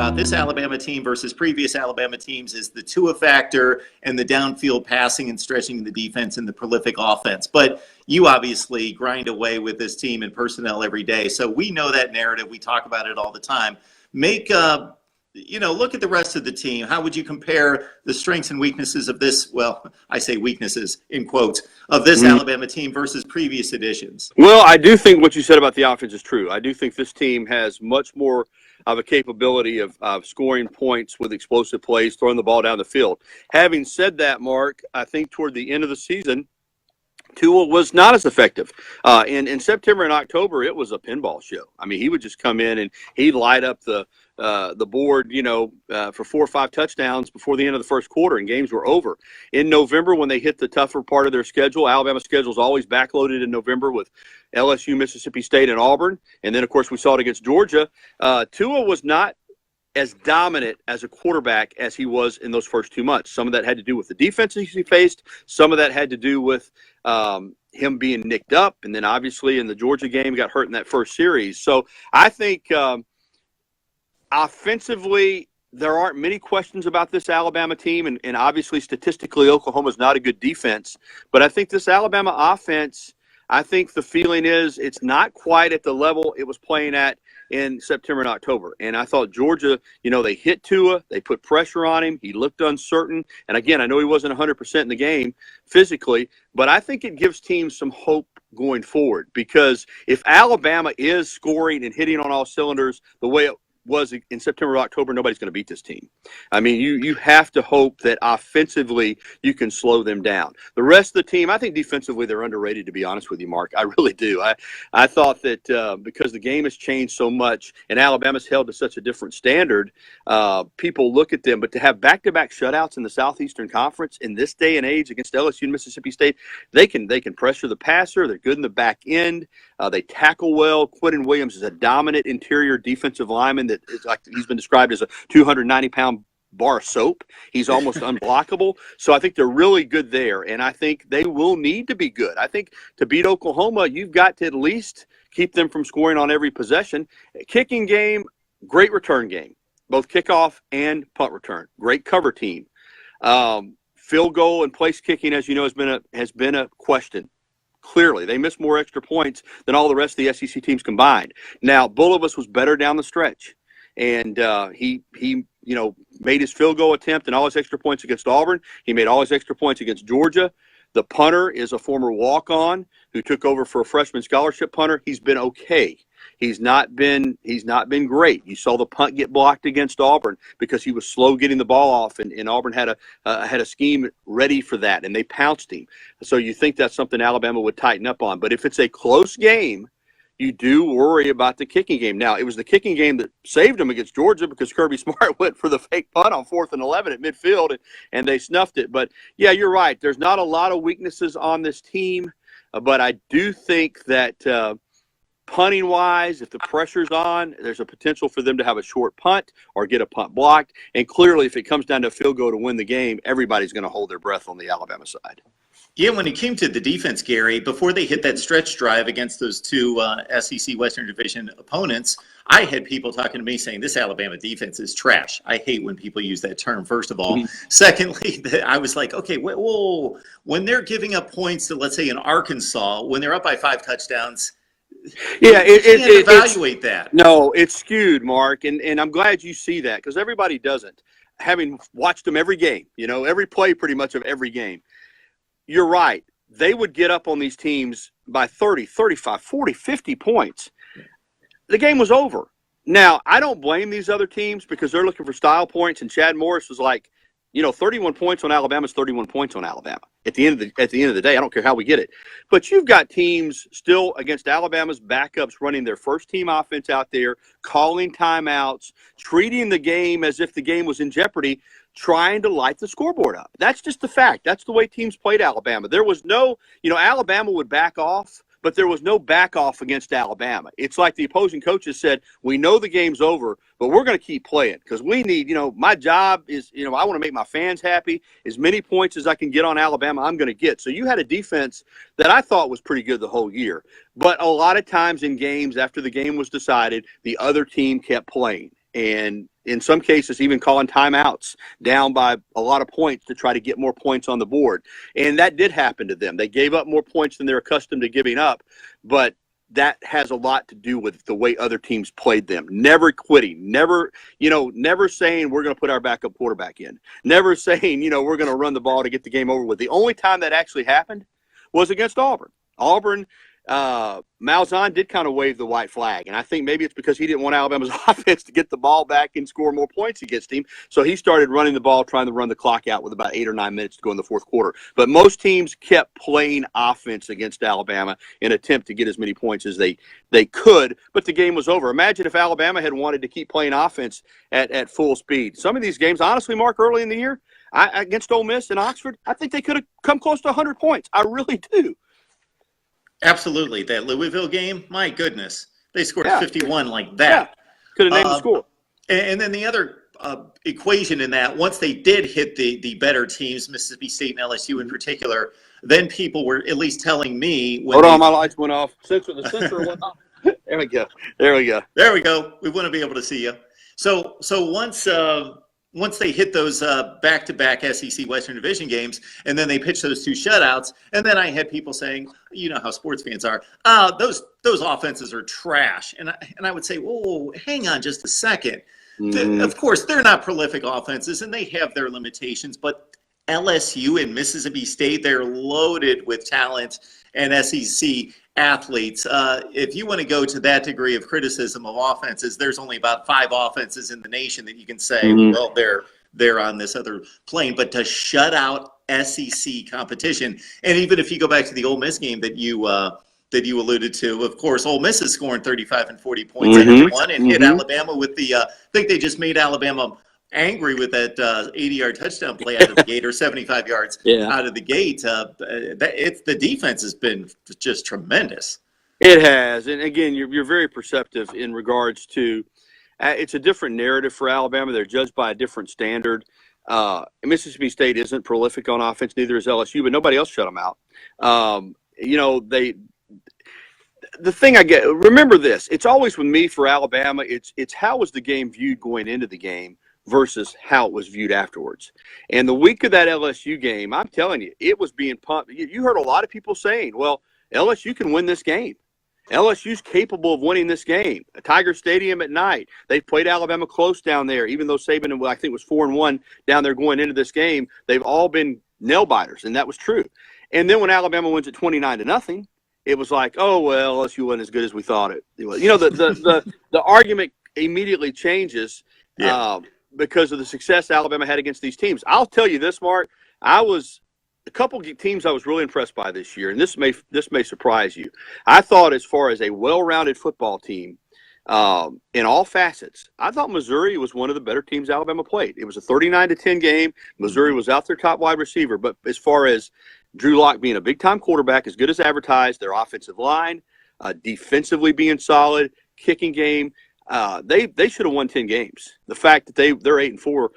about this Alabama team versus previous Alabama teams is the Tua factor and the downfield passing and stretching the defense and the prolific offense. But you obviously grind away with this team and personnel every day. So we know that narrative. We talk about it all the time. Look at the rest of the team. How would you compare the strengths and weaknesses of this, well, I say weaknesses in quotes, of this Alabama team versus previous editions? Well, I do think what you said about the offense is true. I do think this team has much more of a capability of scoring points with explosive plays, throwing the ball down the field. Having said that, Mark, I think toward the end of the season, Tua was not as effective. In September and October, it was a pinball show. I mean, he would just come in and he'd light up the board, for 4 or 5 touchdowns before the end of the first quarter, and games were over. In November, when they hit the tougher part of their schedule, Alabama's schedule is always backloaded in November with LSU, Mississippi State, and Auburn. And then, of course, we saw it against Georgia. Tua was not as dominant as a quarterback as he was in those first 2 months. Some of that had to do with the defenses he faced. Some of that had to do with him being nicked up. And then obviously in the Georgia game, got hurt in that first series. So I think offensively, there aren't many questions about this Alabama team. And obviously statistically, Oklahoma's not a good defense. But I think this Alabama offense, I think the feeling is it's not quite at the level it was playing at in September and October. And I thought Georgia, they hit Tua, they put pressure on him, he looked uncertain. And again, I know he wasn't 100% in the game physically, but I think it gives teams some hope going forward, because if Alabama is scoring and hitting on all cylinders the way it was in September, October, nobody's going to beat this team. I mean, you have to hope that offensively you can slow them down. The rest of the team, I think defensively they're underrated, to be honest with you, Mark. I really do. I thought that because the game has changed so much and Alabama's held to such a different standard, people look at them. But to have back-to-back shutouts in the Southeastern Conference in this day and age against LSU and Mississippi State, they can pressure the passer. They're good in the back end. They tackle well. Quentin Williams is a dominant interior defensive lineman that is like he's been described as a 290-pound bar of soap. He's almost unblockable. So I think they're really good there, and I think they will need to be good. I think to beat Oklahoma, you've got to at least keep them from scoring on every possession. Kicking game, great return game, both kickoff and punt return. Great cover team. Field goal and place kicking, as you know, has been a question. Clearly, they missed more extra points than all the rest of the SEC teams combined. Now, Bulovas was better down the stretch, and he made his field goal attempt and all his extra points against Auburn. He made all his extra points against Georgia. The punter is a former walk-on who took over for a freshman scholarship punter. He's been okay. He's not been great. You saw the punt get blocked against Auburn because he was slow getting the ball off, and Auburn had a scheme ready for that, and they pounced him. So you think that's something Alabama would tighten up on. But if it's a close game, you do worry about the kicking game. Now, it was the kicking game that saved them against Georgia because Kirby Smart went for the fake punt on 4th and 11 at midfield, and they snuffed it. But, yeah, you're right. There's not a lot of weaknesses on this team, but I do think that punting-wise, if the pressure's on, there's a potential for them to have a short punt or get a punt blocked. And clearly, if it comes down to a field goal to win the game, everybody's going to hold their breath on the Alabama side. Yeah, when it came to the defense, Gary, before they hit that stretch drive against those two SEC Western Division opponents, I had people talking to me saying this Alabama defense is trash. I hate when people use that term, first of all. Mm-hmm. Secondly, I was like, okay, whoa. When they're giving up points to, let's say, in Arkansas, when they're up by 5 touchdowns, yeah, you can't evaluate that. No, it's skewed, Mark, and I'm glad you see that because everybody doesn't. Having watched them every game, every play pretty much of every game, you're right. They would get up on these teams by 30, 35, 40, 50 points. The game was over. Now, I don't blame these other teams because they're looking for style points, and Chad Morris was like, 31 points on Alabama is 31 points on Alabama. At the end of the day, I don't care how we get it. But you've got teams still against Alabama's backups running their first team offense out there, calling timeouts, treating the game as if the game was in jeopardy, trying to light the scoreboard up. That's just the fact. That's the way teams played Alabama. There was no, Alabama would back off, but there was no back off against Alabama. It's like the opposing coaches said, we know the game's over, but we're going to keep playing because we need, my job is, I want to make my fans happy. As many points as I can get on Alabama, I'm going to get. So you had a defense that I thought was pretty good the whole year. But a lot of times in games after the game was decided, the other team kept playing. and in some cases even calling timeouts down by a lot of points to try to get more points on the board. And that did happen to them. They gave up more points than they're accustomed to giving up, but that has a lot to do with the way other teams played them. Never quitting, never saying we're going to put our backup quarterback in, never saying, we're going to run the ball to get the game over with. The only time that actually happened was against Auburn. Malzahn did kind of wave the white flag, and I think maybe it's because he didn't want Alabama's offense to get the ball back and score more points against him, so he started running the ball, trying to run the clock out with about 8 or 9 minutes to go in the fourth quarter. But most teams kept playing offense against Alabama in an attempt to get as many points as they could, but the game was over. Imagine if Alabama had wanted to keep playing offense at full speed. Some of these games, honestly, Mark, early in the year, against Ole Miss and Oxford, I think they could have come close to 100 points. I really do. Absolutely. That Louisville game, my goodness, they scored 51 like that. Yeah. Could have named the score. And then the other equation in that, once they did hit the better teams, Mississippi State and LSU in particular, then people were at least telling me. Hold on, my lights went off. The sensor went off. There we go. There we go. We want to be able to see you. So once they hit those back-to-back SEC Western Division games, and then they pitched those 2 shutouts, and then I had people saying, you know how sports fans are, those offenses are trash. And I would say, whoa, hang on just a second. Mm-hmm. Of course, they're not prolific offenses, and they have their limitations, but LSU and Mississippi State, they're loaded with talent and SEC athletes. If you want to go to that degree of criticism of offenses, there's only about 5 offenses in the nation that you can say, well, they're on this other plane. But to shut out SEC competition, and even if you go back to the Ole Miss game that you alluded to, of course, Ole Miss is scoring 35 and 40 points at one and hit Alabama with the I think they just made Alabama angry with that 80-yard touchdown play out of the gate, or 75 yards out of the gate. The defense has been just tremendous. It has, and again, you're very perceptive in regards to it's a different narrative for Alabama. They're judged by a different standard. Mississippi State isn't prolific on offense, neither is LSU, but nobody else shut them out. The thing I get, remember this, it's always with me for Alabama, it's how was the game viewed going into the game versus how it was viewed afterwards. And the week of that LSU game, I'm telling you, it was being pumped. You heard a lot of people saying, well, LSU can win this game. LSU's capable of winning this game. Tiger Stadium at night. They played Alabama close down there, even though Saban, I think, was 4-1 down there going into this game. They've all been nail biters, and that was true. And then when Alabama wins at 29-0, it was like, oh, well, LSU wasn't as good as we thought it was. The argument immediately changes. Because of the success Alabama had against these teams. I'll tell you this, Mark. A couple of teams I was really impressed by this year, and this may surprise you. I thought, as far as a well-rounded football team, in all facets, I thought Missouri was one of the better teams Alabama played. It was a 39-10 game. Missouri was out their top wide receiver, but as far as Drew Lock being a big-time quarterback, as good as advertised, their offensive line, defensively being solid, kicking game. They should have won 10 games. The fact that they're 8-4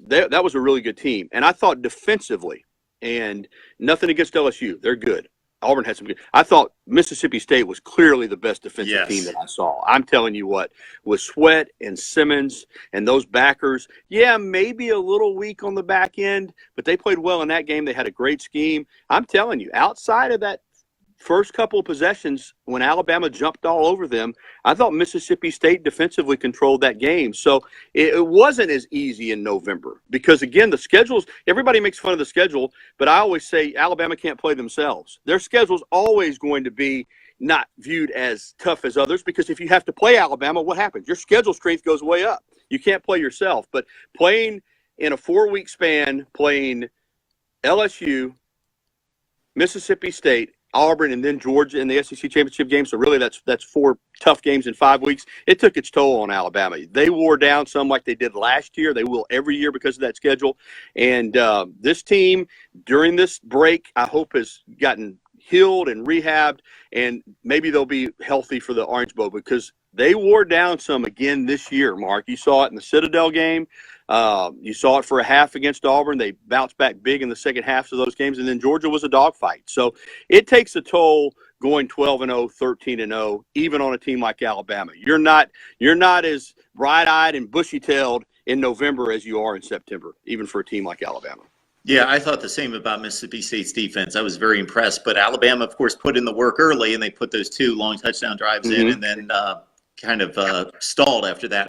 that was a really good team. And I thought defensively, and nothing against LSU, they're good. Auburn had some good. I thought Mississippi State was clearly the best defensive team that I saw. I'm telling you what, with Sweat and Simmons and those backers, maybe a little weak on the back end, but they played well in that game. They had a great scheme. I'm telling you, outside of that first couple of possessions, when Alabama jumped all over them, I thought Mississippi State defensively controlled that game. So it wasn't as easy in November because, again, the schedules, everybody makes fun of the schedule, but I always say Alabama can't play themselves. Their schedule's always going to be not viewed as tough as others because if you have to play Alabama, what happens? Your schedule strength goes way up. You can't play yourself. But playing in a 4-week span, playing LSU, Mississippi State, Auburn, and then Georgia in the SEC championship game. So really that's 4 tough games in 5 weeks. It took its toll on Alabama. They wore down some like they did last year. They will every year because of that schedule. And this team during this break, I hope, has gotten healed and rehabbed, and maybe they'll be healthy for the Orange Bowl because they wore down some again this year, Mark. You saw it in the Citadel game. You saw it for a half against Auburn. They bounced back big in the second half of those games, and then Georgia was a dogfight. So it takes a toll going 12-0, 13-0, even on a team like Alabama. You're not as bright-eyed and bushy-tailed in November as you are in September, even for a team like Alabama. Yeah, I thought the same about Mississippi State's defense. I was very impressed. But Alabama, of course, put in the work early, and they put those 2 long touchdown drives in, and then kind of stalled after that.